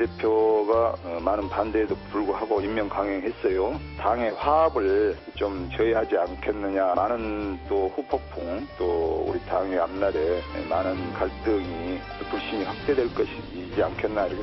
대표가 많은 반대에도 불구하고 임명 강행했어요. 당의 화합을 좀 저해하지 않겠느냐. 많은 또 후폭풍, 또 우리 당의 앞날에 많은 갈등이, 불신이 확대될 것이지 않겠나. 이렇게.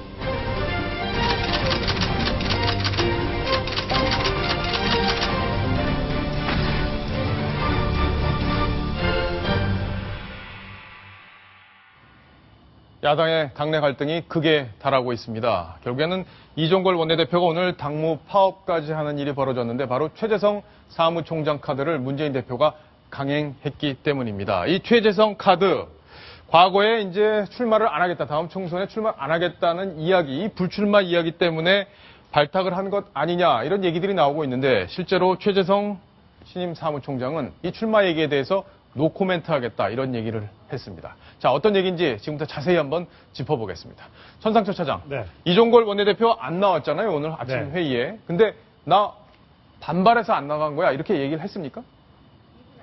야당의 당내 갈등이 극에 달하고 있습니다. 결국에는 이종걸 원내대표가 오늘 당무 파업까지 하는 일이 벌어졌는데 바로 최재성 사무총장 카드를 문재인 대표가 강행했기 때문입니다. 이 최재성 카드, 과거에 이제 출마를 안 하겠다, 다음 총선에 출마 안 하겠다는 이야기, 이 불출마 이야기 때문에 발탁을 한 것 아니냐, 이런 얘기들이 나오고 있는데 실제로 최재성 신임 사무총장은 이 출마 얘기에 대해서 노코멘트 하겠다, 이런 얘기를 했습니다. 자, 어떤 얘기인지 지금부터 자세히 한번 짚어보겠습니다. 천상철 차장, 네. 이종걸 원내대표 안 나왔잖아요, 오늘 아침 네. 회의에. 근데 나 반발해서 안 나간 거야, 이렇게 얘기를 했습니까?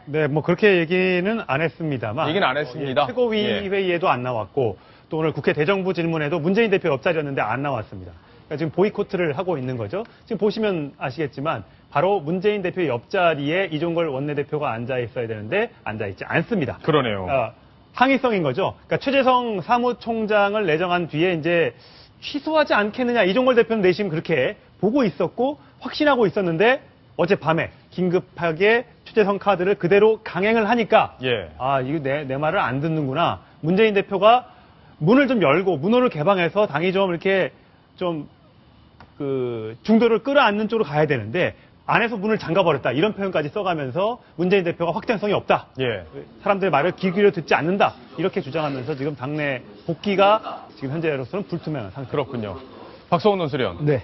네, 뭐 그렇게 얘기는 안 했습니다만. 얘기는 안 했습니다. 최고위 예. 회의에도 안 나왔고, 또 오늘 국회 대정부 질문에도 문재인 대표 옆자리였는데 안 나왔습니다. 그러니까 지금 보이콧을 하고 있는 거죠. 지금 보시면 아시겠지만 바로 문재인 대표 옆자리에 이종걸 원내대표가 앉아 있어야 되는데 앉아 있지 않습니다. 그러네요. 항의성인 거죠. 그러니까 최재성 사무총장을 내정한 뒤에 이제 취소하지 않겠느냐, 이종걸 대표는 내심 그렇게 보고 있었고 확신하고 있었는데 어젯밤에 긴급하게 최재성 카드를 그대로 강행을 하니까 예. 아, 이거 내 말을 안 듣는구나. 문재인 대표가 문을 좀 열고 문호를 개방해서 당이 좀 이렇게 좀 중도를 끌어안는 쪽으로 가야 되는데 안에서 문을 잠가버렸다, 이런 표현까지 써가면서 문재인 대표가 확장성이 없다, 예. 사람들의 말을 귀 기울여 듣지 않는다, 이렇게 주장하면서 지금 당내 복귀가 지금 현재로서는 불투명한 상태. 그렇군요. 박성훈 논설위원. 네.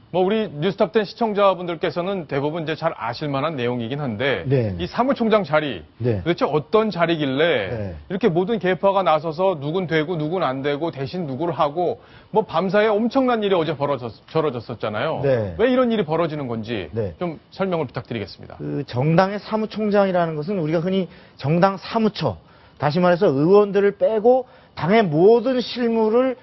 뭐 우리 뉴스탑10 시청자분들께서는 대부분 이제 잘 아실 만한 내용이긴 한데 네. 이 사무총장 자리 네. 도대체 어떤 자리길래 네. 이렇게 모든 계파가 나서서 누군 되고 누군 안 되고 대신 누구를 하고 뭐 밤사이에 엄청난 일이 어제 벌어졌었잖아요. 네. 왜 이런 일이 벌어지는 건지 네. 좀 설명을 부탁드리겠습니다. 그 정당의 사무총장이라는 것은 우리가 흔히 정당 사무처, 다시 말해서 의원들을 빼고 당의 모든 실무를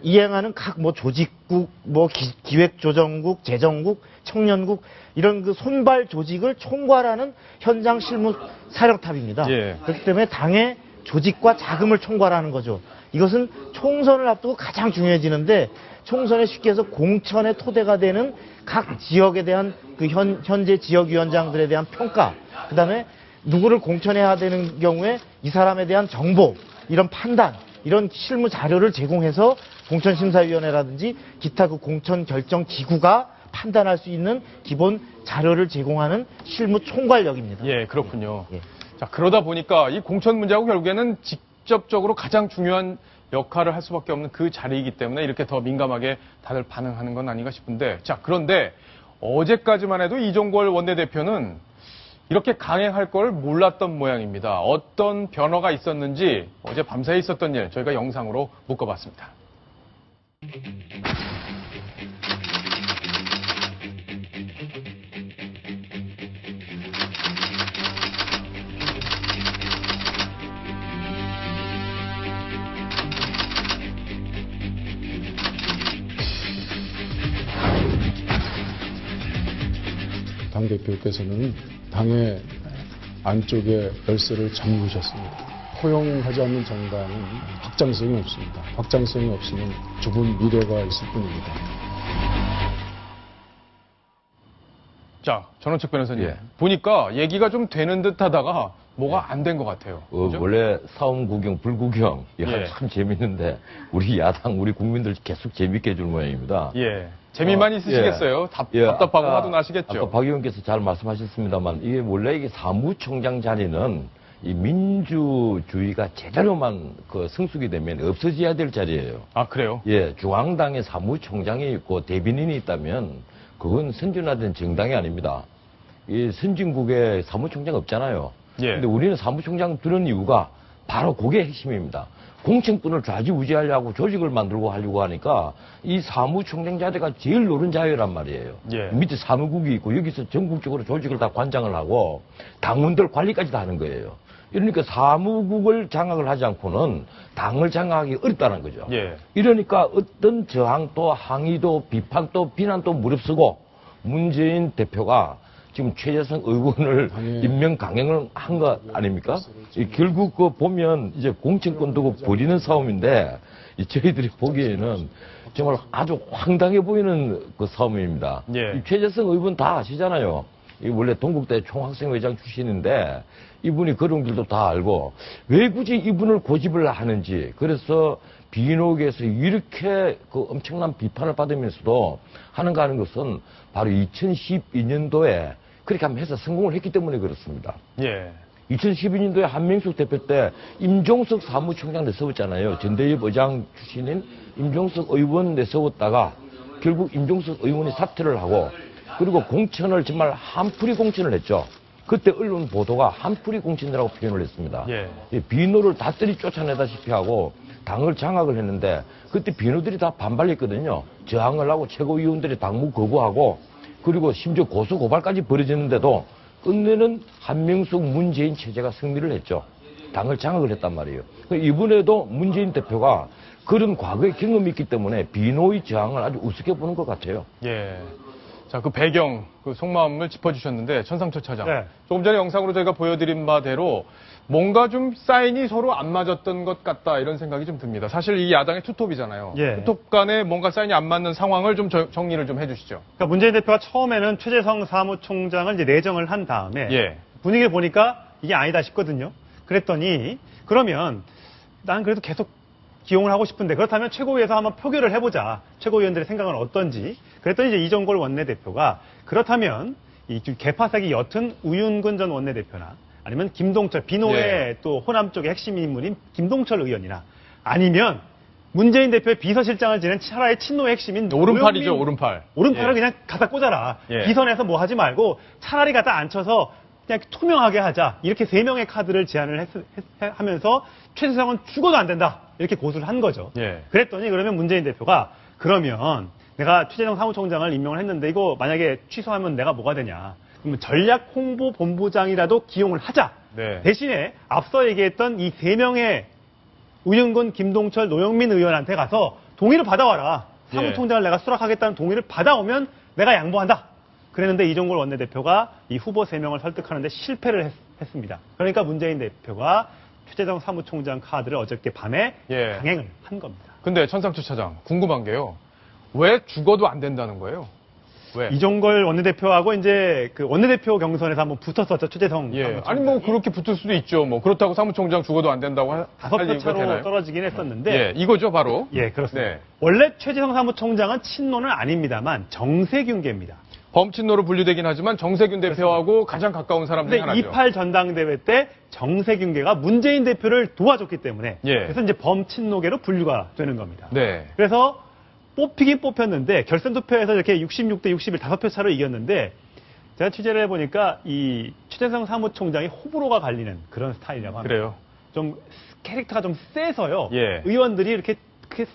이행하는 각 뭐 조직국, 뭐 기획조정국, 재정국, 청년국, 이런 그 손발 조직을 총괄하는 현장 실무 사령탑입니다. 예. 그렇기 때문에 당의 조직과 자금을 총괄하는 거죠. 이것은 총선을 앞두고 가장 중요해지는데, 총선에 쉽게 해서 공천의 토대가 되는 각 지역에 대한 그 현재 지역위원장들에 대한 평가, 그 다음에 누구를 공천해야 되는 경우에 이 사람에 대한 정보, 이런 판단, 이런 실무 자료를 제공해서 공천심사위원회라든지 기타 그 공천 결정 기구가 판단할 수 있는 기본 자료를 제공하는 실무 총괄력입니다. 예, 그렇군요. 예. 자, 그러다 보니까 이 공천 문제하고 결국에는 직접적으로 가장 중요한 역할을 할 수밖에 없는 그 자리이기 때문에 이렇게 더 민감하게 다들 반응하는 건 아닌가 싶은데, 자, 그런데 어제까지만 해도 이종걸 원내대표는 이렇게 강행할 걸 몰랐던 모양입니다. 어떤 변화가 있었는지 어제 밤사이 있었던 일 저희가 영상으로 묶어봤습니다. 당대표께서는 당의 안쪽에 열쇠를 잠그셨습니다. 허용하지 않는 정당은 확장성이 없습니다. 확장성이 없으면 좁은 미래가 있을 뿐입니다. 자, 전원책 변호사님. 예. 보니까 얘기가 좀 되는 듯 하다가 뭐가 안 된 것 같아요. 그죠? 원래 싸움 구경, 불구경, 예. 참 재밌는데, 우리 야당, 우리 국민들 계속 재밌게 해줄 모양입니다. 예. 재미만 있으시겠어요? 답답하고 화도 나시겠죠? 아까 박 의원께서 잘 말씀하셨습니다만, 이게 원래 이게 사무총장 자리는 이 민주주의가 제대로만 성숙이 되면 없어져야 될 자리예요. 아, 그래요? 예, 중앙당에 사무총장이 있고 대변인이 있다면 그건 선진화된 정당이 아닙니다. 이 선진국에 사무총장 없잖아요. 예. 근데 우리는 사무총장 들은 이유가 바로 그게 핵심입니다. 공천권을 좌지우지하려고 조직을 만들고 하려고 하니까 이 사무총장 자리가 제일 노른자유란 말이에요. 예. 밑에 사무국이 있고 여기서 전국적으로 조직을 다 관장을 하고 당원들 관리까지 다 하는 거예요. 이러니까 사무국을 장악을 하지 않고는 당을 장악하기 어렵다는 거죠. 예. 이러니까 어떤 저항도 항의도 비판도 비난도 무릅쓰고 문재인 대표가 지금 최재성 의원을 임명 강행을 한 것 아닙니까? 결국 그 보면 이제 공천권 두고 벌이는 싸움인데 저희들이 보기에는 정말 아주 황당해 보이는 그 싸움입니다. 예. 이 최재성 의원 다 아시잖아요. 원래 동국대 총학생회장 출신인데 이분이 그런 길도 다 알고 왜 굳이 이분을 고집을 하는지, 그래서 비노기에서 이렇게 그 엄청난 비판을 받으면서도 하는가 하는 것은 바로 2012년도에 그렇게 한번 해서 성공을 했기 때문에 그렇습니다. 예. 2012년도에 한명숙 대표 때 임종석 사무총장 내세웠잖아요. 전대협 의장 출신인 임종석 의원 내세웠다가 결국 임종석 의원이 사퇴를 하고, 그리고 공천을 정말 한풀이 공천을 했죠. 그때 언론 보도가 한풀이 공천이라고 표현을 했습니다. 예. 비노를 다들이 쫓아내다시피 하고 당을 장악을 했는데 그때 비노들이 다 반발했거든요. 저항을 하고 최고위원들이 당무 거부하고, 그리고 심지어 고소 고발까지 벌어졌는데도 끝내는 한명숙 문재인 체제가 승리를 했죠. 당을 장악을 했단 말이에요. 이번에도 문재인 대표가 그런 과거의 경험이 있기 때문에 비노의 저항을 아주 우습게 보는 것 같아요. 예. 자, 그 배경, 그 속마음을 짚어주셨는데, 천상철 차장. 네. 조금 전에 영상으로 저희가 보여드린 바대로 뭔가 좀 사인이 서로 안 맞았던 것 같다, 이런 생각이 좀 듭니다. 사실 이 야당의 투톱이잖아요. 예. 투톱 간에 뭔가 사인이 안 맞는 상황을 좀 정리를 좀 해주시죠. 그러니까 문재인 대표가 처음에는 최재성 사무총장을 이제 내정을 한 다음에 예. 분위기를 보니까 이게 아니다 싶거든요. 그랬더니 그러면 난 그래도 계속 기용을 하고 싶은데 그렇다면 최고위에서 한번 표결을 해보자. 최고위원들의 생각은 어떤지. 그랬더니 이제 이종걸 원내대표가 그렇다면 이 개파색이 옅은 우윤근 전 원내대표나 아니면 김동철, 비노의 예. 또 호남 쪽의 핵심 인물인 김동철 의원이나 아니면 문재인 대표의 비서실장을 지낸 차라리 친노의 핵심인 오른팔이죠, 노영민, 오른팔. 오른팔을 예. 그냥 갖다 꽂아라. 예. 비선에서 뭐 하지 말고 차라리 갖다 앉혀서 그냥 투명하게 하자. 이렇게 3명의 카드를 제안을 하면서 최재성은 죽어도 안 된다. 이렇게 고수를 한 거죠. 예. 그랬더니 그러면 문재인 대표가 그러면 내가 최재성 사무총장을 임명을 했는데 이거 만약에 취소하면 내가 뭐가 되냐. 그러면 전략홍보본부장이라도 기용을 하자. 네. 대신에 앞서 얘기했던 이 3명의 우윤근, 김동철, 노영민 의원한테 가서 동의를 받아와라. 사무총장을 내가 수락하겠다는 동의를 받아오면 내가 양보한다. 그랬는데 이종걸 원내대표가 이 후보 3명을 설득하는데 실패를 했습니다. 그러니까 문재인 대표가 최재성 사무총장 카드를 어저께 밤에 예. 강행을 한 겁니다. 근데 천상철 차장, 궁금한 게요. 왜 죽어도 안 된다는 거예요? 왜? 이종걸 원내대표하고 이제 그 원내대표 경선에서 한번 붙었었죠. 최재성 예. 사무총장. 아니, 뭐, 그렇게 붙을 수도 있죠. 뭐, 그렇다고 사무총장 죽어도 안 된다고 할 5표 이유가 차로 되나요? 떨어지긴 했었는데 예, 이거죠, 바로. 예, 그렇습니다. 네. 원래 최재성 사무총장은 친노는 아닙니다만 정세균계입니다. 범친노로 분류되긴 하지만 정세균 대표하고 가장 가까운 사람 중에 근데 하나죠. 28 전당대회 때 정세균계가 문재인 대표를 도와줬기 때문에 예. 그래서 이제 범친노계로 분류가 되는 겁니다. 네. 그래서 뽑히긴 뽑혔는데 결선 투표에서 이렇게 66대 61 5표 차로 이겼는데 제가 취재를 해보니까 이 최재성 사무총장이 호불호가 갈리는 그런 스타일이라고 합니다. 그래요. 좀 캐릭터가 좀 세서요. 예. 의원들이 이렇게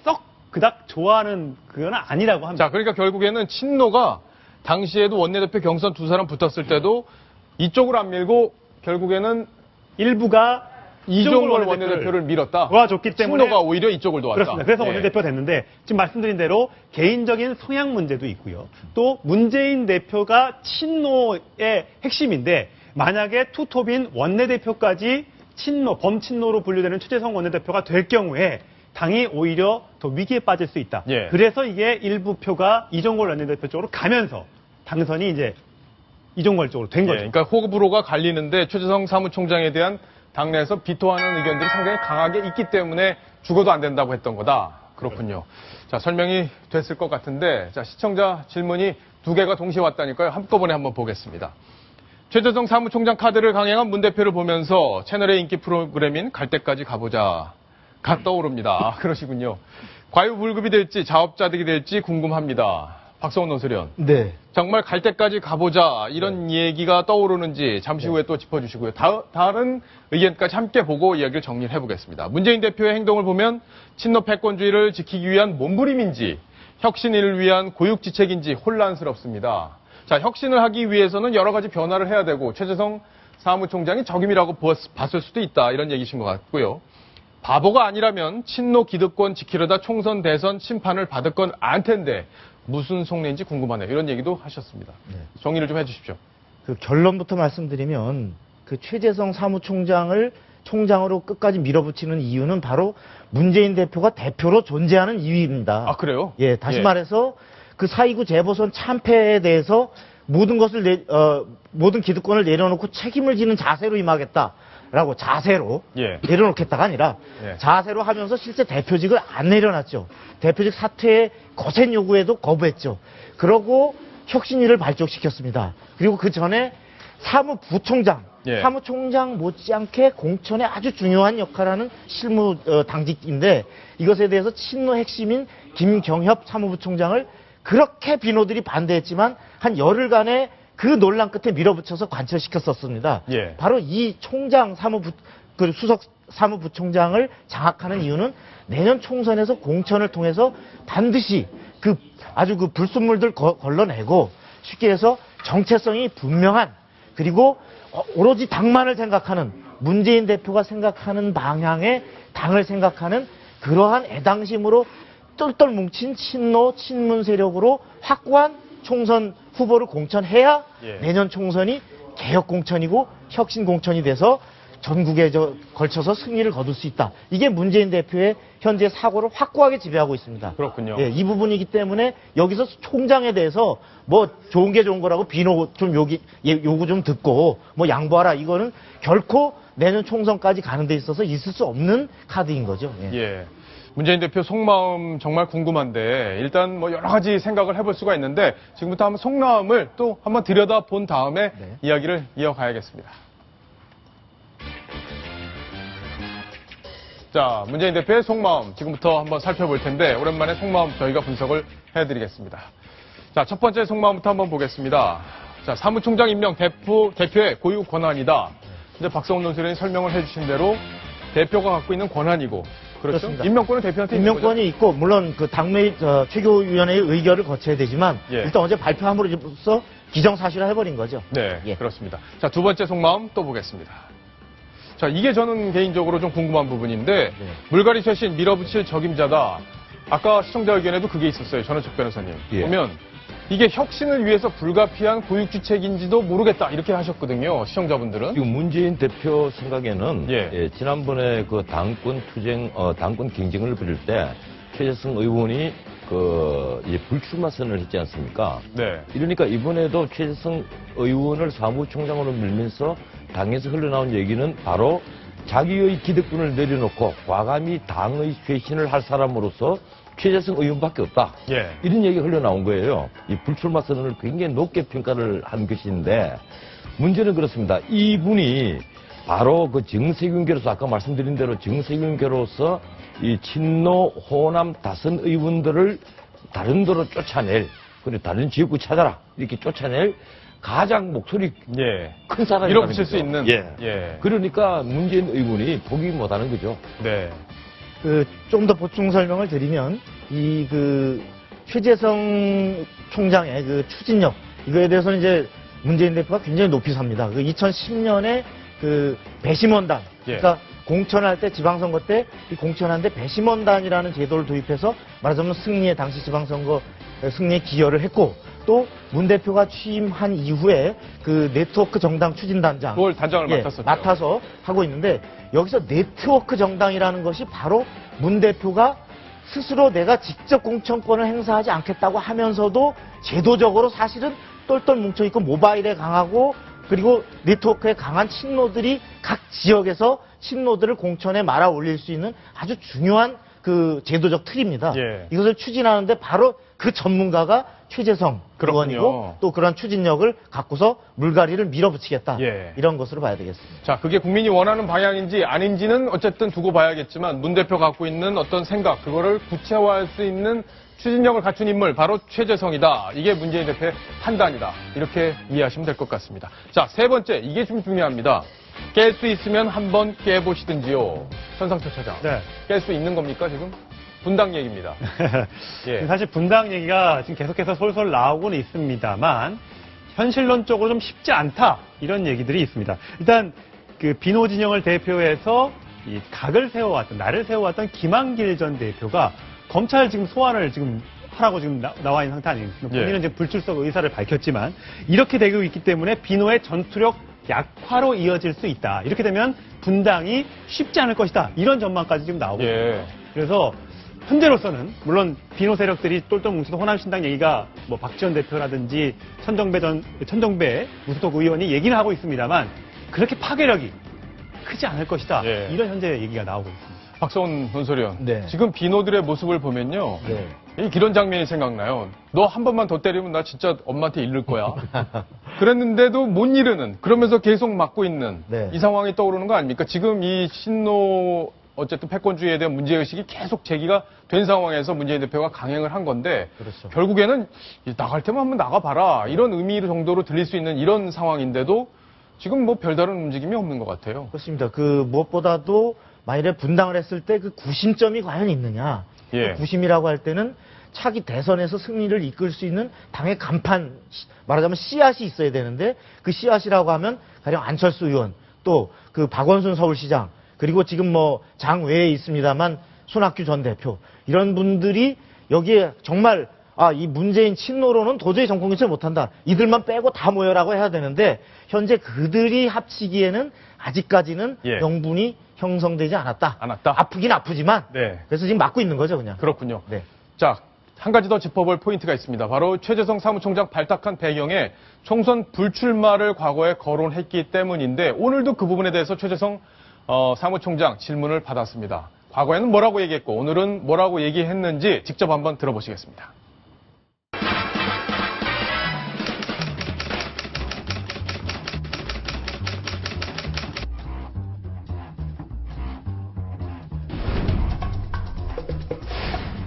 썩 그닥 좋아하는 그건 아니라고 합니다. 자, 그러니까 결국에는 친노가 당시에도 원내대표 경선 2사람 붙었을 때도 이쪽으로 안 밀고 결국에는 일부가 이종걸 원내대표를 밀었다. 도와줬기 때문에 친노가 오히려 이쪽을 도왔다. 그렇습니다. 그래서 예. 원내대표 됐는데 지금 말씀드린 대로 개인적인 성향 문제도 있고요. 또 문재인 대표가 친노의 핵심인데 만약에 투톱인 원내대표까지 친노, 범친노로 분류되는 최재성 원내대표가 될 경우에 당이 오히려 더 위기에 빠질 수 있다. 예. 그래서 이게 일부 표가 이종걸 원내대표 쪽으로 가면서 당선이 이제 이종걸 쪽으로 된 예, 거죠. 그러니까 호불호가 갈리는데 최재성 사무총장에 대한 당내에서 비토하는 의견들이 상당히 강하게 있기 때문에 죽어도 안 된다고 했던 거다. 그렇군요. 자, 설명이 됐을 것 같은데, 자, 시청자 질문이 2개가 동시에 왔다니까요. 한꺼번에 한번 보겠습니다. 최재성 사무총장 카드를 강행한 문 대표를 보면서 채널의 인기 프로그램인 갈 때까지 가보자. 가 떠오릅니다. 그러시군요. 과유불급이 될지 자업자득이 될지 궁금합니다. 박성훈 논설위원. 네. 정말 갈 때까지 가보자 이런 얘기가 떠오르는지 잠시 후에 또 짚어주시고요. 다른 의견까지 함께 보고 이야기를 정리를 해보겠습니다. 문재인 대표의 행동을 보면 친노 패권주의를 지키기 위한 몸부림인지 혁신을 위한 고육지책인지 혼란스럽습니다. 자, 혁신을 하기 위해서는 여러 가지 변화를 해야 되고 최재성 사무총장이 적임이라고 봤을 수도 있다. 이런 얘기신 것 같고요. 바보가 아니라면 친노 기득권 지키려다 총선 대선 심판을 받을 건 안 텐데 무슨 속내인지 궁금하네요. 이런 얘기도 하셨습니다. 정리를 좀 해주십시오. 그 결론부터 말씀드리면 그 최재성 사무총장을 총장으로 끝까지 밀어붙이는 이유는 바로 문재인 대표가 대표로 존재하는 이유입니다. 아, 그래요? 예, 다시 말해서 그 4.29 재보선 참패에 대해서 모든 모든 기득권을 내려놓고 책임을 지는 자세로 임하겠다라고 자세로 예. 내려놓겠다가 아니라 예. 자세로 하면서 실제 대표직을 안 내려놨죠. 대표직 사퇴의 거센 요구에도 거부했죠. 그러고 혁신위를 발족시켰습니다. 그리고 그 전에 사무부총장, 예. 사무총장 못지않게 공천에 아주 중요한 역할을 하는 실무 당직인데 이것에 대해서 친노 핵심인 김경협 사무부총장을 그렇게 비노들이 반대했지만 한 열흘간의 그 논란 끝에 밀어붙여서 관철시켰었습니다. 예. 바로 이 총장 그 수석 사무부총장을 장악하는 이유는 내년 총선에서 공천을 통해서 반드시 아주 그 불순물들 걸러내고 쉽게 해서 정체성이 분명한 그리고 오로지 당만을 생각하는 문재인 대표가 생각하는 방향의 당을 생각하는 그러한 애당심으로 똘똘 뭉친 친노 친문 세력으로 확고한 총선 후보를 공천해야 예. 내년 총선이 개혁 공천이고 혁신 공천이 돼서 전국에 걸쳐서 승리를 거둘 수 있다. 이게 문재인 대표의 현재 사고를 확고하게 지배하고 있습니다. 그렇군요. 예, 이 부분이기 때문에 여기서 총장에 대해서 뭐 좋은 게 좋은 거라고 비노 좀 요구 좀 듣고 뭐 양보하라 이거는 결코 내년 총선까지 가는 데 있어서 있을 수 없는 카드인 거죠. 예. 예. 문재인 대표 속마음 정말 궁금한데 일단 뭐 여러 가지 생각을 해볼 수가 있는데 지금부터 한번 속마음을 또 한번 들여다 본 다음에 네. 이야기를 이어가야겠습니다. 자, 문재인 대표의 속마음 지금부터 한번 살펴볼 텐데 오랜만에 속마음 저희가 분석을 해드리겠습니다. 자, 첫 번째 속마음부터 한번 보겠습니다. 자, 사무총장 임명 대표의 고유 권한이다. 이제 박성훈 논설위원이 설명을 해주신 대로 대표가 갖고 있는 권한이고 그렇죠? 그렇습니다. 임명권은 대표한테 있는 거죠? 임명권이 있고 물론 그 당내 최고위원회의 의결을 거쳐야 되지만 예. 일단 어제 발표함으로써 기정사실화 해버린 거죠. 네, 예. 그렇습니다. 자, 두 번째 속마음 또 보겠습니다. 자, 이게 저는 개인적으로 좀 궁금한 부분인데 네. 물갈이 쇄신 밀어붙일 적임자다. 아까 시청자 의견에도 그게 있었어요. 전원책 변호사님. 예. 보면 이게 혁신을 위해서 불가피한 고육주책인지도 모르겠다. 이렇게 하셨거든요. 시청자분들은. 지금 문재인 대표 생각에는 예. 지난번에 그 당권 투쟁, 당권 경쟁을 벌일 때 최재성 의원이 이제 불출마 선언을 했지 않습니까? 네. 이러니까 이번에도 최재성 의원을 사무총장으로 밀면서 당에서 흘러나온 얘기는 바로 자기의 기득권을 내려놓고 과감히 당의 쇄신을 할 사람으로서 최재성 의원밖에 없다. 예. 이런 얘기가 흘러나온 거예요. 이 불출마 선언을 굉장히 높게 평가를 한 것인데 문제는 그렇습니다. 이분이 바로 그 정세균계로서 아까 말씀드린 대로 정세균계로서 이 친노 호남 다선 의원들을 다른 데로 쫓아낼 그리고 다른 지역구 찾아라 이렇게 쫓아낼 가장 목소리 예. 큰 사람이 밀어붙일 수 있는. 예. 예. 그러니까 문재인 의원이 포기 못하는 거죠. 네. 좀 더 보충 설명을 드리면 최재성 총장의 그 추진력 이거에 대해서는 이제 문재인 대표가 굉장히 높이 삽니다. 2010년에 그 배심원단 예. 그러니까 공천할 때 지방선거 때 이 공천하는데 배심원단이라는 제도를 도입해서 말하자면 당시 지방선거 승리에 기여를 했고 또 문 대표가 취임한 이후에 그 네트워크 정당 추진단장 그걸 단장을 맡았었죠. 맡아서 하고 있는데 여기서 네트워크 정당이라는 것이 바로 문 대표가 스스로 내가 직접 공천권을 행사하지 않겠다고 하면서도 제도적으로 사실은 똘똘 뭉쳐있고 모바일에 강하고 그리고 네트워크에 강한 친노들이 각 지역에서 친노들을 공천에 말아 올릴 수 있는 아주 중요한 그 제도적 틀입니다. 예. 이것을 추진하는데 바로 그 전문가가 최재성 그렇군요. 의원이고 또 그런 추진력을 갖고서 물갈이를 밀어붙이겠다. 예. 이런 것으로 봐야 되겠습니다. 자, 그게 국민이 원하는 방향인지 아닌지는 어쨌든 두고 봐야겠지만 문 대표 갖고 있는 어떤 생각, 그거를 구체화할 수 있는 추진력을 갖춘 인물, 바로 최재성이다. 이게 문재인 대표의 판단이다. 이렇게 이해하시면 될 것 같습니다. 자, 세 번째, 이게 좀 중요합니다. 깰 수 있으면 한번 깨보시든지요. 천상철 차장. 네. 깰 수 있는 겁니까, 지금? 분당 얘기입니다. 예. 사실 분당 얘기가 지금 계속해서 솔솔 나오고는 있습니다만 현실론적으로 좀 쉽지 않다 이런 얘기들이 있습니다. 일단 그 비노 진영을 대표해서 이 각을 세워왔던 날을 세워왔던 김한길 전 대표가 검찰 지금 소환을 지금 하라고 지금 나와 있는 상태 아니겠습니까? 예. 본인은 지금 불출석 의사를 밝혔지만 이렇게 되고 있기 때문에 비노의 전투력 약화로 이어질 수 있다. 이렇게 되면 분당이 쉽지 않을 것이다. 이런 전망까지 지금 나오고 있습니다. 그래서 현재로서는 물론 비노 세력들이 똘똘 뭉쳐서 호남신당 얘기가 뭐 박지원 대표라든지 천정배 무소속 의원이 얘기는 하고 있습니다만 그렇게 파괴력이 크지 않을 것이다. 예. 이런 현재 얘기가 나오고 있습니다. 박성훈 논설위원. 네. 지금 비노들의 모습을 보면요. 네. 이런 장면이 생각나요. 너 한 번만 더 때리면 나 진짜 엄마한테 이를 거야. 그랬는데도 못 이르는, 그러면서 계속 막고 있는 네. 이 상황이 떠오르는 거 아닙니까? 지금 이 신노 어쨌든 패권주의에 대한 문제의식이 계속 제기가 된 상황에서 문재인 대표가 강행을 한 건데 그렇죠. 결국에는 나갈 테면 한번 나가봐라 이런 의미 정도로 들릴 수 있는 이런 상황인데도 지금 뭐 별다른 움직임이 없는 것 같아요. 그렇습니다. 그 무엇보다도 만일에 분당을 했을 때 그 구심점이 과연 있느냐. 예. 그 구심이라고 할 때는 차기 대선에서 승리를 이끌 수 있는 당의 간판, 말하자면 씨앗이 있어야 되는데 그 씨앗이라고 하면 가령 안철수 의원, 또 그 박원순 서울시장, 그리고 지금 뭐 장외에 있습니다만 손학규 전 대표, 이런 분들이 여기에 정말 이 문재인 친노로는 도저히 정권 교체 못한다. 이들만 빼고 다 모여라고 해야 되는데 현재 그들이 합치기에는 아직까지는 예. 명분이 형성되지 않았다. 않았다. 아프긴 아프지만 네. 그래서 지금 막고 있는 거죠, 그냥. 그렇군요. 네. 자, 한 가지 더 짚어볼 포인트가 있습니다. 바로 최재성 사무총장 발탁한 배경에 총선 불출마를 과거에 거론했기 때문인데 오늘도 그 부분에 대해서 최재성 사무총장 질문을 받았습니다. 과거에는 뭐라고 얘기했고 오늘은 뭐라고 얘기했는지 직접 한번 들어보시겠습니다.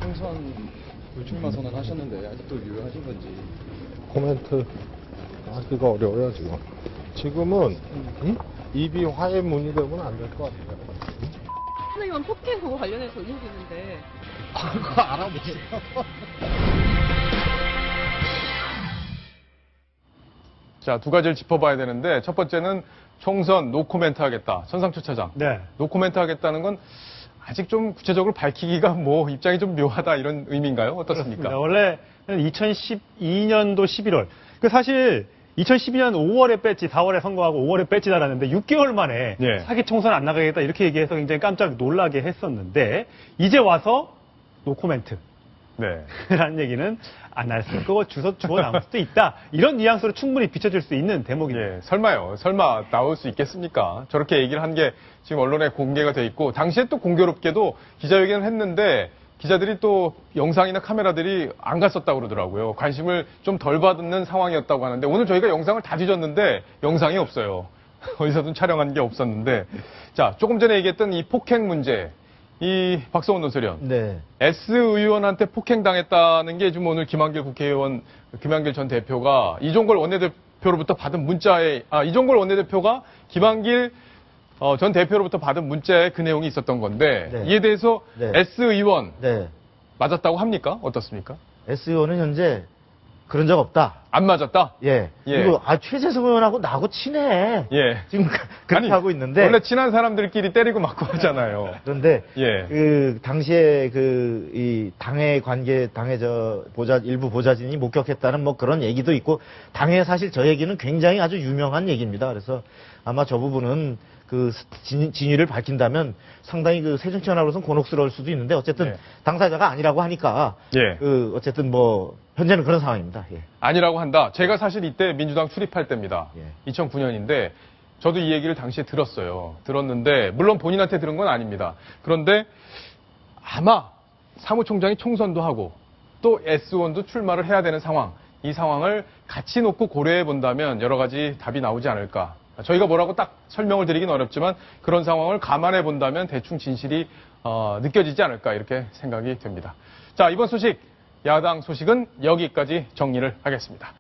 총선 불출마 선언하셨는데 아직도 유효하신 건지 코멘트 하기가 어려워요 지금. 지금은 입이 화해 문이 되면 안 될 것 같아요. 선생님은 폭행 그거 관련해서 의혹이 있는데 그거 알아보세요. 자, 두 가지를 짚어봐야 되는데 첫 번째는 총선 노코멘트 하겠다. 천상초 차장. 네. 노코멘트 하겠다는 건 아직 좀 구체적으로 밝히기가 뭐 입장이 좀 묘하다 이런 의미인가요? 어떻습니까? 그렇습니다. 원래 2012년도 11월. 그 사실 2012년 5월에 뺐지, 4월에 선거하고 5월에 뺐지 달았는데 6개월 만에 예. 사기 총선 안 나가겠다 이렇게 얘기해서 굉장히 깜짝 놀라게 했었는데 이제 와서 노코멘트. 네. 라는 얘기는 안 할 수 있고 주워 나올 수도 있다. 이런 뉘앙스로 충분히 비춰질 수 있는 대목입니다. 예, 설마요. 설마 나올 수 있겠습니까? 저렇게 얘기를 한 게 지금 언론에 공개가 돼 있고 당시에 또 공교롭게도 기자회견을 했는데 기자들이 또 영상이나 카메라들이 안 갔었다고 그러더라고요. 관심을 좀 덜 받는 상황이었다고 하는데 오늘 저희가 영상을 다 뒤졌는데 영상이 없어요. 어디서든 촬영한 게 없었는데 자, 조금 전에 얘기했던 이 폭행 문제. 이 박성훈 논설위원. 네. S 의원한테 폭행당했다는 게 지금 오늘 김한길 국회의원, 김한길 전 대표가 이종걸 원내대표로부터 받은 문자에, 이종걸 원내대표가 김한길 전 대표로부터 받은 문자에 그 내용이 있었던 건데 네. 이에 대해서 네. S 의원 네. 맞았다고 합니까? 어떻습니까? S 의원은 현재 그런 적 없다. 안 맞았다? 예. 예. 그리고 최재성 의원하고 나하고 친해. 예. 지금 그렇게 아니, 하고 있는데. 원래 친한 사람들끼리 때리고 맞고 하잖아요. 그런데 예. 그 당시에 이 당의 관계 당의 일부 보좌진이 목격했다는 뭐 그런 얘기도 있고 당에 사실 저 얘기는 굉장히 아주 유명한 얘기입니다. 그래서 아마 저 부분은 그 진위를 밝힌다면 상당히 그 새정치연합으로서는 곤혹스러울 수도 있는데 어쨌든 예. 당사자가 아니라고 하니까 예. 그 어쨌든 뭐 현재는 그런 상황입니다. 예. 아니라고 한다. 제가 사실 이때 민주당 출입할 때입니다. 예. 2009년인데 저도 이 얘기를 당시에 들었어요. 들었는데 물론 본인한테 들은 건 아닙니다. 그런데 아마 사무총장이 총선도 하고 또 S원도 출마를 해야 되는 상황, 이 상황을 같이 놓고 고려해 본다면 여러 가지 답이 나오지 않을까. 저희가 뭐라고 딱 설명을 드리긴 어렵지만 그런 상황을 감안해 본다면 대충 진실이 느껴지지 않을까 이렇게 생각이 됩니다. 자, 이번 소식, 야당 소식은 여기까지 정리를 하겠습니다.